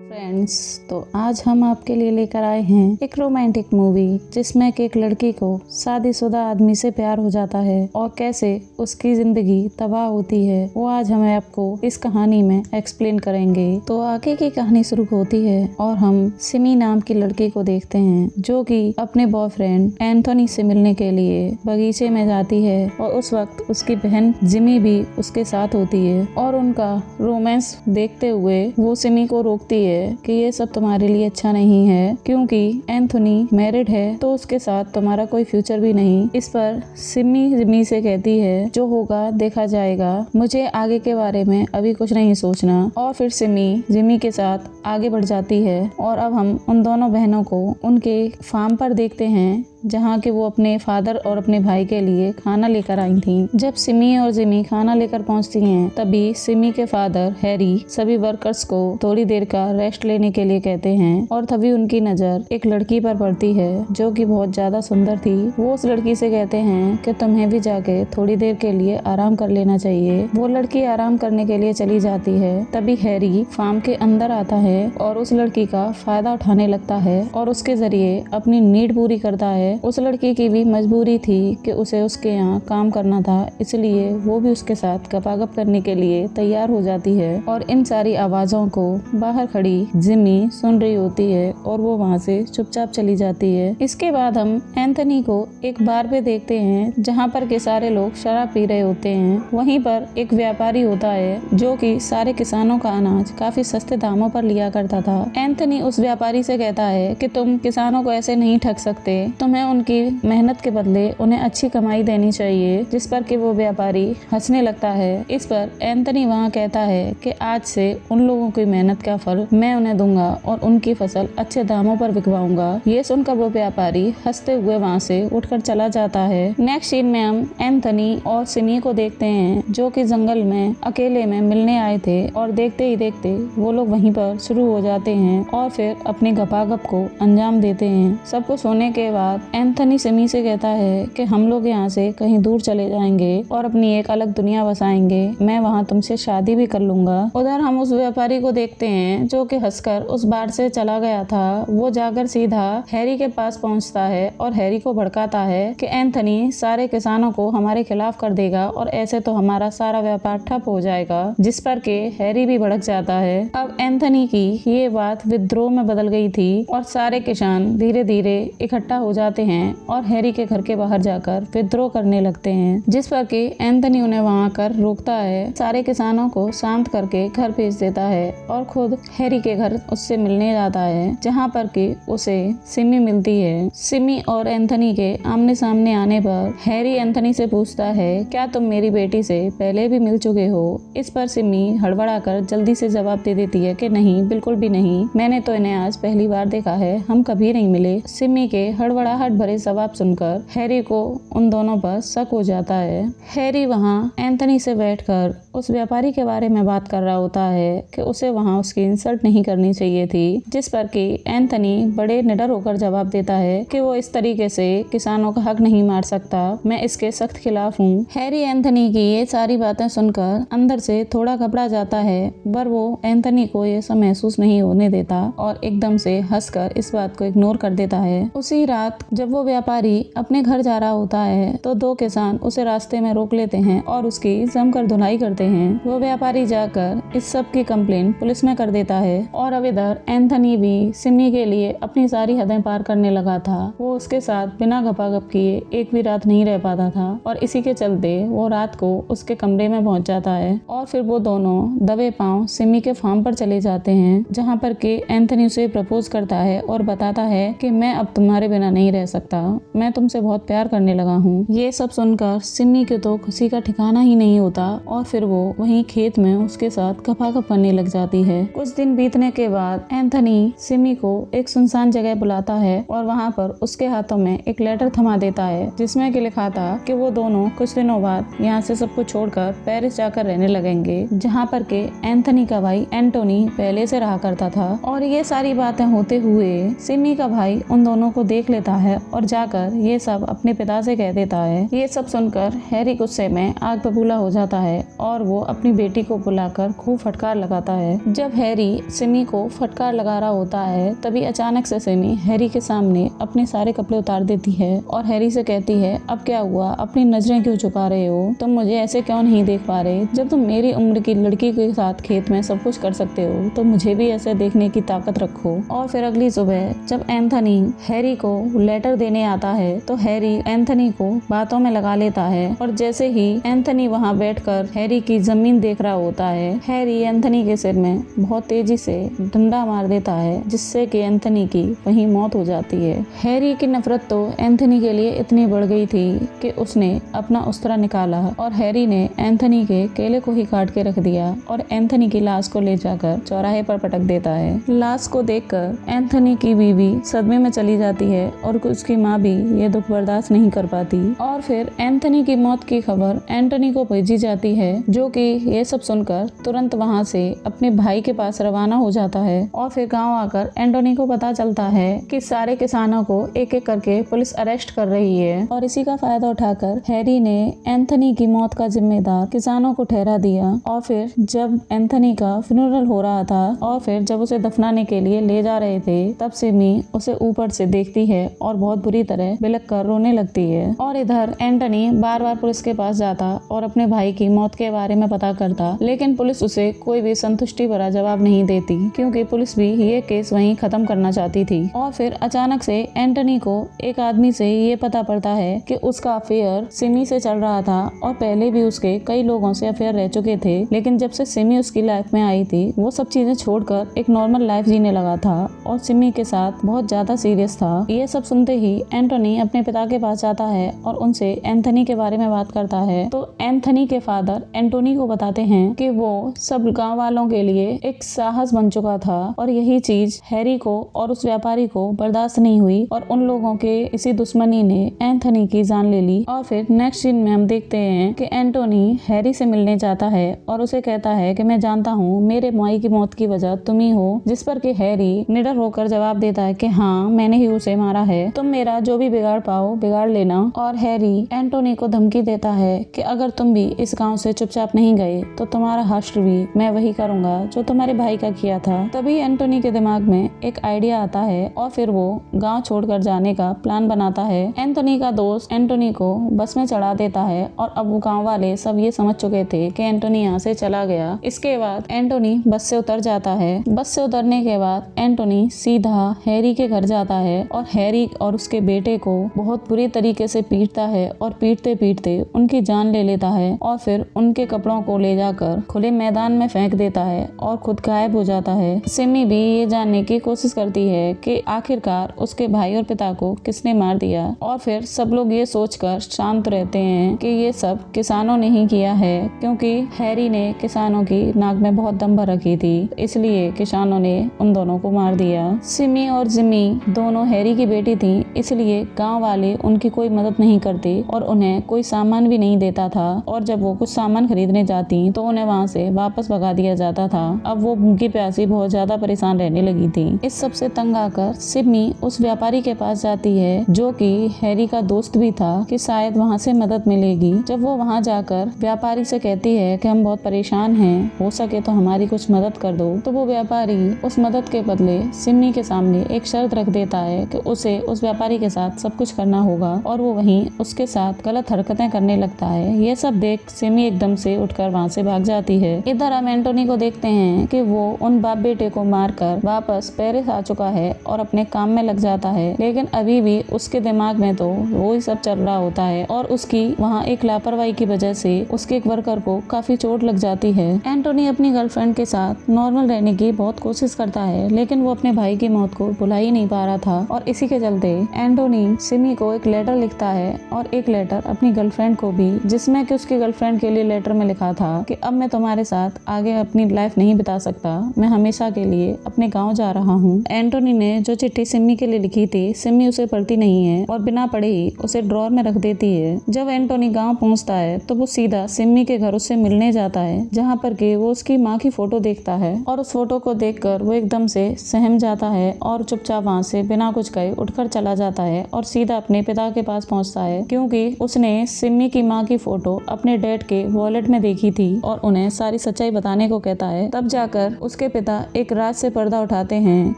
Friends, तो आज हम आपके लिए लेकर आए हैं एक रोमांटिक मूवी जिसमें कि एक लड़की को शादीशुदा आदमी से प्यार हो जाता है और कैसे उसकी जिंदगी तबाह होती है वो आज हमें आपको इस कहानी में एक्सप्लेन करेंगे। तो आगे की कहानी शुरू होती है और हम सिमी नाम की लड़की को देखते हैं जो कि अपने बॉयफ्रेंड एंथोनी से मिलने के लिए बगीचे में जाती है और उस वक्त उसकी बहन जिमी भी उसके साथ होती है और उनका रोमांस देखते हुए वो सिमी को रोकती है कि ये सब तुम्हारे लिए अच्छा नहीं है क्योंकि एंथोनी मैरिड है तो उसके साथ तुम्हारा कोई फ्यूचर भी नहीं। इस पर सिमी जिमी से कहती है जो होगा देखा जाएगा, मुझे आगे के बारे में अभी कुछ नहीं सोचना। और फिर सिमी जिमी के साथ आगे बढ़ जाती है और अब हम उन दोनों बहनों को उनके फार्म पर देखते हैं जहाँ के वो अपने फादर और अपने भाई के लिए खाना लेकर आई थी। जब सिमी और जिमी खाना लेकर पहुँचती हैं तभी सिमी के फादर हैरी सभी वर्कर्स को थोड़ी देर का रेस्ट लेने के लिए कहते हैं और तभी उनकी नज़र एक लड़की पर पड़ती है जो कि बहुत ज़्यादा सुंदर थी। वो उस लड़की से कहते हैं कि तुम्हें भी जाके थोड़ी देर के लिए आराम कर लेना चाहिए। वो लड़की आराम करने के लिए चली जाती है। तभी हैरी फार्म के अंदर आता है और उस लड़की का फायदा उठाने लगता है और उसके जरिए अपनी नीड पूरी करता है। उस लड़की की भी मजबूरी थी कि उसे उसके यहाँ काम करना था, इसलिए वो भी उसके साथ गपागप करने के लिए तैयार हो जाती है। और इन सारी आवाजों को बाहर खड़ी जिमी सुन रही होती है और वो वहाँ से चुपचाप चली जाती है। इसके बाद हम एंथनी को एक बार पे देखते हैं जहाँ पर के सारे लोग शराब पी रहे होते हैं। वहीं पर एक व्यापारी होता है जो कि सारे किसानों का अनाज काफी सस्ते दामों पर लिया करता था। एंथनी उस व्यापारी से कहता है कि तुम किसानों को ऐसे नहीं ठग सकते, तुम्हें उनकी मेहनत के बदले उन्हें अच्छी कमाई देनी चाहिए। जिस पर कि वो व्यापारी हंसने लगता है। इस पर एंथनी वहाँ कहता है कि आज से उन लोगों की मेहनत का फल मैं उन्हें दूंगा और उनकी फसल अच्छे दामों पर बिकवाऊंगा। ये सुनकर वो व्यापारी हंसते हुए वहाँ से उठकर चला जाता है। नेक्स्ट सीन में हम एंथनी और सिमी को देखते हैं जो कि जंगल में अकेले में मिलने आए थे और देखते ही देखते वो लोग वहीं पर शुरू हो जाते हैं और फिर अपने गपागप को अंजाम देते हैं। सब कुछ होने के बाद एंथनी सिमी से कहता है कि हम लोग यहाँ से कहीं दूर चले जाएंगे और अपनी एक अलग दुनिया बसाएंगे, मैं वहाँ तुमसे शादी भी कर लूंगा। उधर हम उस व्यापारी को देखते हैं जो कि हंसकर उस बार से चला गया था। वो जाकर सीधा हैरी के पास पहुँचता है और हैरी को भड़काता है कि एंथनी सारे किसानों को हमारे खिलाफ कर देगा और ऐसे तो हमारा सारा व्यापार ठप हो जाएगा। जिस पर के हैरी भी भड़क जाता है। अब एंथनी की ये बात विद्रोह में बदल गई थी और सारे किसान धीरे धीरे इकट्ठा हो जाते हैं और हैरी के घर के बाहर जाकर विद्रोह करने लगते हैं। जिस पर कि एंथनी उन्हें वहां कर रोकता है, सारे किसानों को शांत करके घर भेज देता है और खुद हैरी के घर उससे मिलने जाता है जहां पर कि उसे सिमी मिलती है। सिमी और एंथनी के आमने सामने आने पर हैरी एंथनी से पूछता है क्या तुम मेरी बेटी से पहले भी मिल चुके हो। इस पर सिमी हड़बड़ाकर जल्दी से जवाब दे देती है कि नहीं, बिल्कुल भी नहीं, मैंने तो इन्हें आज पहली बार देखा है, हम कभी नहीं मिले। सिमी के हड़बड़ाहट भरे जवाब सुनकर हैरी को उन दोनों पर शक हो जाता है। हैरी वहाँ एंथनी से बैठकर उस व्यापारी के बारे में बात कर रहा होता है कि उसे वहाँ उसकी इंसल्ट नहीं करनी चाहिए थी। जिस पर कि एंथनी बड़े निडर होकर जवाब देता है कि वो इस तरीके से किसानों का हक नहीं मार सकता, मैं इसके सख्त खिलाफ हूँ। हैरी एंथनी की ये सारी बातें सुनकर अंदर से थोड़ा घबरा जाता है, पर वो एंथनी को ये सब महसूस नहीं होने देता और एकदम से हंसकर इस बात को इग्नोर कर देता है। उसी रात जब वो व्यापारी अपने घर जा रहा होता है तो दो किसान उसे रास्ते में रोक लेते हैं और उसकी जमकर धुनाई करते हैं। वो व्यापारी जाकर इस सब की कंप्लेन पुलिस में कर देता है और अब इधर एंथनी भी सिमी के लिए अपनी सारी हदें पार करने लगा था। वो उसके साथ बिना गपागप किए एक भी रात नहीं रह पाता था और इसी के चलते वो रात को उसके कमरे में पहुंच जाता है और फिर वो दोनों दबे पांव सिमी के फार्म पर चले जाते हैं जहाँ पर के एंथनी उसे प्रपोज करता है और बताता है कि मैं अब तुम्हारे बिना नहीं रह सकता, मैं तुमसे बहुत प्यार करने लगा हूँ। ये सब सुनकर सिमी के तो खुशी का ठिकाना ही नहीं होता और फिर वो वहीं खेत में उसके साथ गपागप करने लग जाती है। कुछ दिन बीतने के बाद एंथनी सिमी को एक सुनसान जगह बुलाता है और वहाँ पर उसके हाथों में एक लेटर थमा देता है जिसमें कि लिखा था कि वो दोनों कुछ दिनों बाद यहाँ से सब कुछ छोड़कर पेरिस जाकर रहने लगेंगे जहाँ पर के एंथनी का भाई एंटोनी पहले से रहा करता था। और ये सारी बातें होते हुए सिमी का भाई उन दोनों को देख लेता है है और जाकर ये सब अपने पिता से कह देता है। ये सब सुनकर हैरी गुस्से में आग बबूला हो जाता है और वो अपनी बेटी को बुलाकर खूब फटकार लगाता है। जब हैरी सिमी को फटकार लगा रहा होता है तभी अचानक से सिमी हैरी के सामने अपने सारे कपड़े उतार देती है और हैरी से कहती है, अब क्या हुआ, अपनी नजरें क्यों झुका रहे हो, तुम मुझे ऐसे क्यों नहीं देख पा रहे? जब तुम मेरी उम्र की लड़की के साथ खेत में सब कुछ कर सकते हो तो मुझे भी ऐसे देखने की ताकत रखो। और फिर अगली सुबह जब एंथनी हैरी को लेटर देने आता है तो हैरी एंथनी को बातों में लगा लेता है और जैसे ही एंथनी वहां बैठकर हैरी की जमीन देख रहा होता है, हैरी एंथनी के सिर में बहुत तेजी से डंडा मार देता है जिससे कि एंथनी की वहीं मौत हो जाती है। हैरी की नफरत तो एंथनी के लिए इतनी बढ़ गई थी कि उसने अपना उस्तरा निकाला और हैरी ने एंथनी के केले को ही काट के रख दिया और एंथनी की लाश को ले जाकर चौराहे पर पटक देता है। लाश को देखकर एंथनी की बीवी सदमे में चली जाती है और उसकी माँ भी ये दुख बर्दाश्त नहीं कर पाती और फिर एंथनी की मौत की खबर एंटनी को भेजी जाती है जो कि ये सब सुनकर तुरंत वहाँ से अपने भाई के पास रवाना हो जाता है। और फिर गांव आकर एंटनी को पता चलता है कि सारे किसानों को एक एक करके पुलिस अरेस्ट कर रही है और इसी का फायदा उठाकर हैरी ने एंथनी की मौत का जिम्मेदार किसानों को ठहरा दिया। और फिर जब एंथनी का फ्यूनरल हो रहा था और फिर जब उसे दफनाने के लिए ले जा रहे थे तब सिमी उसे ऊपर से देखती है और बहुत बुरी तरह बिलख कर रोने लगती है। और इधर एंटनी बार बार पुलिस के पास जाता और अपने भाई की मौत के बारे में पता करता, लेकिन पुलिस उसे कोई भी संतुष्टि भरा जवाब नहीं देती क्योंकि पुलिस भी ये केस वहीं खत्म करना चाहती थी। और फिर अचानक से एंटनी को एक आदमी से ये पता पड़ता है कि उसका अफेयर सिमी से चल रहा था और पहले भी उसके कई लोगों से अफेयर रह चुके थे, लेकिन जब से सिमी उसकी लाइफ में आई थी वो सब चीजें छोड़कर एक नॉर्मल लाइफ जीने लगा था और सिमी के साथ बहुत ज्यादा सीरियस था। ये सब सुनते ही एंटनी अपने पिता के पास जाता है और उनसे एंथनी के बारे में बात करता है। तो एंथनी के फादर एंटोनी को बताते हैं कि वो सब गांव वालों के लिए एक साहस बन चुका था और यही चीज हैरी को और उस व्यापारी को बर्दाश्त नहीं हुई और उन लोगों के इसी दुश्मनी ने एंथनी की जान ले ली। और फिर नेक्स्ट सीन में हम देखते हैं कि एंटोनी हैरी से मिलने जाता है और उसे कहता है कि मैं जानता हूँ मेरे माई की मौत की वजह तुम ही हो, जिस पर कि हैरी निडर होकर जवाब देता है कि हाँ मैंने ही उसे मारा है, तुम मेरा जो भी बिगाड़ पाओ बिगाड़ लेना। और हैरी एंटोनी को धमकी देता है कि अगर तुम भी इस गांव से चुपचाप नहीं गए तो तुम्हारा हश्र भी मैं वही करूंगा जो तुम्हारे भाई का किया था। तभी एंटोनी के दिमाग में एक आइडिया आता है और फिर वो गांव छोड़कर जाने का प्लान बनाता है। एंटोनी का दोस्त एंटोनी को बस में चढ़ा देता है और अब वो गाँव वाले सब ये समझ चुके थे कि एंटोनी यहाँ से चला गया। इसके बाद एंटोनी बस से उतर जाता है। बस से उतरने के बाद एंटोनी सीधा हैरी के घर जाता है और हैरी और उसके बेटे को बहुत बुरी तरीके से पीटता है और पीटते पीटते उनकी जान ले लेता है और फिर उनके कपड़ों को ले जाकर खुले मैदान में फेंक देता है और खुद गायब हो जाता है। सिमी भी ये जानने की कोशिश करती है कि आखिरकार उसके भाई और पिता को किसने मार दिया और फिर सब लोग ये सोचकर शांत रहते हैं कि ये सब किसानों ने ही किया है क्योंकि हैरी ने किसानों की नाक में बहुत दम भर रखी थी, इसलिए किसानों ने उन दोनों को मार दिया। सिमी और जिमी दोनों हैरी की बेटी थी, इसलिए गांव वाले उनकी कोई मदद नहीं करते और उन्हें कोई सामान भी नहीं देता था और जब वो कुछ सामान खरीदने जाती तो उन्हें वहाँ से वापस भगा दिया जाता था। अब वो भूखी प्यासी बहुत ज्यादा परेशान रहने लगी थी। इस सब से तंग आकर सिमी उस व्यापारी के पास जाती है जो कि हैरी का दोस्त भी था कि शायद वहाँ से मदद मिलेगी। जब वो वहाँ जाकर व्यापारी से कहती है कि हम बहुत परेशान हैं, हो सके तो हमारी कुछ मदद कर दो, तो वो व्यापारी उस मदद के बदले सिमी के सामने एक शर्त रख देता है कि उसे उस व्यापारी के साथ सब कुछ करना होगा और वो वहीं उसके साथ गलत हरकतें करने लगता है। ये सब देख सिमी एकदम से उठकर वहाँ से भाग जाती है। इधर हम एंटोनी को देखते हैं कि वो उन बाप बेटे को मारकर वापस पेरिस आ चुका है और अपने काम में लग जाता है, लेकिन अभी भी उसके दिमाग में तो वो ही सब चल रहा होता है और उसकी वहाँ एक लापरवाही की वजह से उसके एक वर्कर को काफी चोट लग जाती है। एंटोनी अपनी गर्लफ्रेंड के साथ नॉर्मल रहने की बहुत कोशिश करता है, लेकिन वो अपने भाई की मौत को भुला ही नहीं पा रहा था और इसी के चलते एंटोनी सिमी को एक लेटर लिखता है और एक लेटर अपनी गर्लफ्रेंड को भी, जिसमें कि उसकी गर्लफ्रेंड के लिए लेटर में लिखा था कि अब मैं तुम्हारे साथ आगे अपनी लाइफ नहीं बिता सकता, मैं हमेशा के लिए अपने गाँव जा रहा हूँ। एंटोनी ने जो चिट्ठी सिमी के लिए लिखी थी सिमी उसे पढ़ती नहीं है और बिना पढ़े ही उसे ड्रॉर में रख देती है। जब एंटोनी गाँव पहुँचता है तो वो सीधा सिमी के घर उससे मिलने जाता है, जहाँ पर के वो उसकी माँ की फोटो देखता है और उस फोटो को देखकर वो एकदम से सहम जाता है और चुपचाप वहाँ से बिना कुछ कहे उठकर चला चला जाता है और सीधा अपने पिता के पास पहुंचता है, क्योंकि उसने सिमी की माँ की फोटो अपने डैड के वॉलेट में देखी थी और उन्हें सारी सच्चाई बताने को कहता है। तब जाकर उसके पिता एक राज से पर्दा उठाते हैं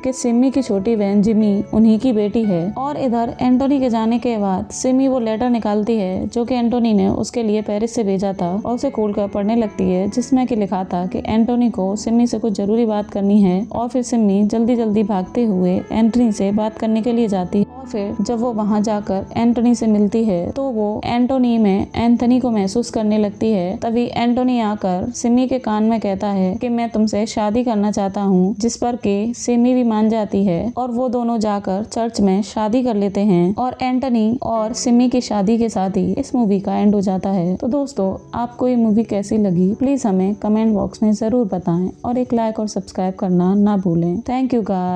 कि सिमी की छोटी बहन जिमी उन्हीं की बेटी है। और इधर एंटोनी के जाने के बाद सिमी वो लेटर निकालती है जो कि एंटोनी ने उसके लिए पेरिस से भेजा था और उसे खोलकर पढ़ने लगती है, जिसमें कि लिखा था कि एंटोनी को सिमी से कुछ जरूरी बात करनी है। और फिर सिमी जल्दी जल्दी भागते हुए एंटोनी से बात करने के लिए जाती है। और फिर जब वो वहां जाकर एंटोनी से मिलती है तो वो एंटोनी में एंथनी को महसूस करने लगती है। तभी एंटोनी आकर सिमी के कान में कहता है कि मैं तुमसे शादी करना चाहता हूँ, जिस पर कि सिमी भी मान जाती है और वो दोनों जाकर चर्च में शादी कर लेते हैं। और एंटोनी और सिमी की शादी के साथ ही इस मूवी का एंड हो जाता है। तो दोस्तों, आपको ये मूवी कैसी लगी प्लीज हमें कमेंट बॉक्स में जरूर बताएं और एक लाइक और सब्सक्राइब करना ना भूलें। Thank you guys.